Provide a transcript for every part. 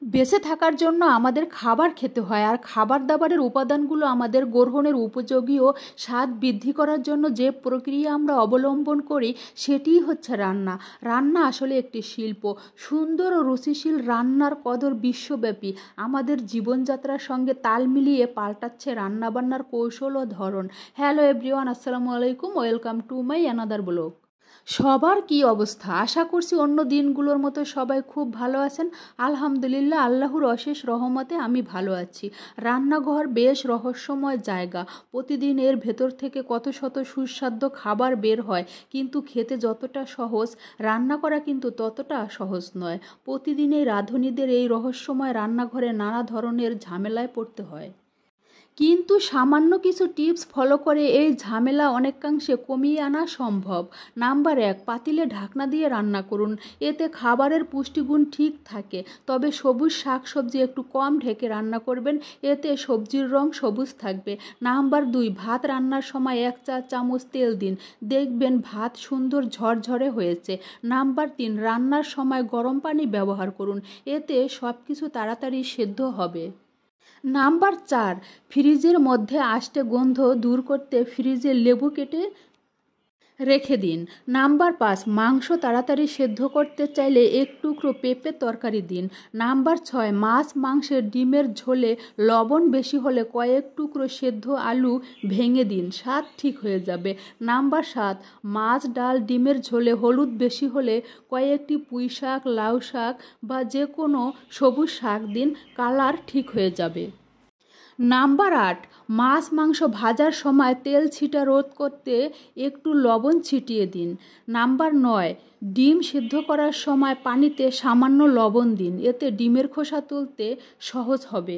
বেঁচে থাকার জন্য আমাদের খাবার খেতে হয়, আর খাবার দাবারের উপাদানগুলো আমাদের গ্রহণের উপযোগী ও স্বাদ বৃদ্ধি করার জন্য যে প্রক্রিয়া আমরা অবলম্বন করি সেটিই হচ্ছে রান্না। রান্না আসলে একটি শিল্প। সুন্দর ও রুচিশীল রান্নার কদর বিশ্বব্যাপী। আমাদের জীবনযাত্রার সঙ্গে তাল মিলিয়ে পাল্টাচ্ছে রান্নাবান্নার কৌশল ও ধরন। হ্যালো এভরিওয়ান, আসসালামু আলাইকুম, welcome to my another blog. সবার কি অবস্থা? আশা করছি অন্য দিনগুলোর মতো সবাই খুব ভালো আছেন। আলহামদুলিল্লাহ, আল্লাহর অশেষ রহমতে আমি ভালো আছি। রান্নাঘর বেশ রহস্যময় জায়গা। প্রতিদিন এর ভেতর থেকে কত শত সুস্বাদু খাবার বের হয়, কিন্তু খেতে যতটা সহজ, রান্না করা কিন্তু ততটা সহজ নয়। প্রতিদিনই রাঁধুনিদের এই রহস্যময় রান্নাঘরে নানা ধরনের ঝামেলায় পড়তে হয়, কিন্তু সামান্য কিছু টিপস ফলো করে এই ঝামেলা অনেকাংশে কমিয়ে আনা সম্ভব। নাম্বার 1, পাতিলে ঢাকনা দিয়ে রান্না করুন। এতে খাবারের পুষ্টিগুণ ঠিক থাকে। তবে সবুজ শাকসবজি একটু কম ঢেকে রান্না করবেন, এতে সবজির রং সবুজ থাকবে। নাম্বার 2, ভাত রান্নার সময় 1 চা চামচ তেল দিন, দেখবেন ভাত সুন্দর ঝরঝরে হয়েছে। নাম্বার 3, রান্নার সময় গরম পানি ব্যবহার করুন, এতে সব কিছু তাড়াতাড়ি সেদ্ধ হবে। নাম্বার 4, ফ্রিজের মধ্যে আষ্টে গন্ধ দূর করতে ফ্রিজে লেবু কেটে রেখে দিন। নাম্বার 5, মাংস তাড়াতাড়ি সেদ্ধ করতে চাইলে এক টুকরো পেঁপে তরকারি দিন। নাম্বার 6, মাছ মাংসের ডিমের ঝোলে লবণ বেশি হলে কয়েক টুকরো সেদ্ধ আলু ভেঙে দিন, স্বাদ ঠিক হয়ে যাবে। নাম্বার 7, মাছ ডাল ডিমের ঝোলে হলুদ বেশি হলে কয়েকটি পুঁই শাক, লাউ শাক বা যে কোনো সবুজ শাক দিন, কালার ঠিক হয়ে যাবে। নাম্বার 8, মাছ মাংস ভাজার সময় তেল ছিটা রোধ করতে একটু লবণ ছিটিয়ে দিন। নাম্বার 9, ডিম সিদ্ধ করার সময় পানিতে সামান্য লবণ দিন, এতে ডিমের খোসা তুলতে সহজ হবে।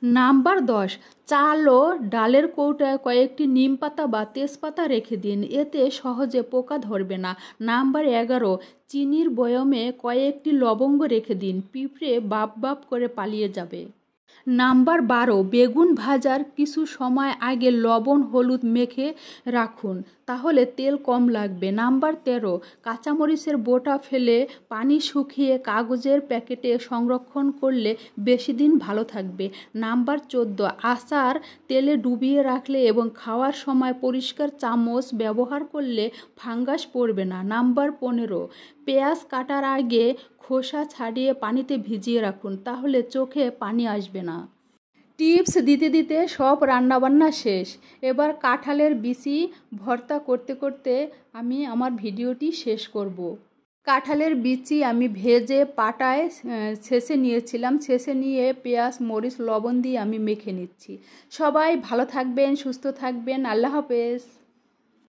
নাম্বার 10, চাল ও ডালের কৌটায় কয়েকটি নিম পাতা বা তেজপাতা রেখে দিন, এতে সহজে পোকা ধরবে না। নাম্বার 11, চিনির বয়মে কয়েকটি লবঙ্গ রেখে দিন, পিঁপড়ে বাপ বাপ করে পালিয়ে যাবে। নাম্বার 12, বেগুন ভাজার কিছু সময় আগে লবণ হলুদ মেখে রাখুন, তাহলে তেল কম লাগবে। নাম্বার 13, কাঁচামরিচের বোটা ফেলে পানি শুকিয়ে কাগজের প্যাকেটে সংরক্ষণ করলে বেশি দিন ভালো থাকবে। নাম্বার 14, আচার তেলে ডুবিয়ে রাখলে এবং খাওয়ার সময় পরিষ্কার চামচ ব্যবহার করলে ফাঙ্গাস পড়বে না। নাম্বার 15, পেঁয়াজ কাটার আগে খোসা ছাড়িয়ে পানিতে ভিজিয়ে রাখুন, তাহলে চোখে পানি আসবে না। টিপস দিতে দিতে সব রান্নাবান্না শেষ। এবার কাঁঠালের বিচি ভর্তা করতে করতে আমি আমার ভিডিওটি শেষ করব। কাঁঠালের বিচি আমি ভেজে পাটায় ছেঁচে নিয়েছিলাম, ছেঁচে নিয়ে পেঁয়াজ মরিচ লবণ দিয়ে আমি মেখে নিচ্ছি। সবাই ভালো থাকবেন, সুস্থ থাকবেন, আল্লাহ হাফেজ।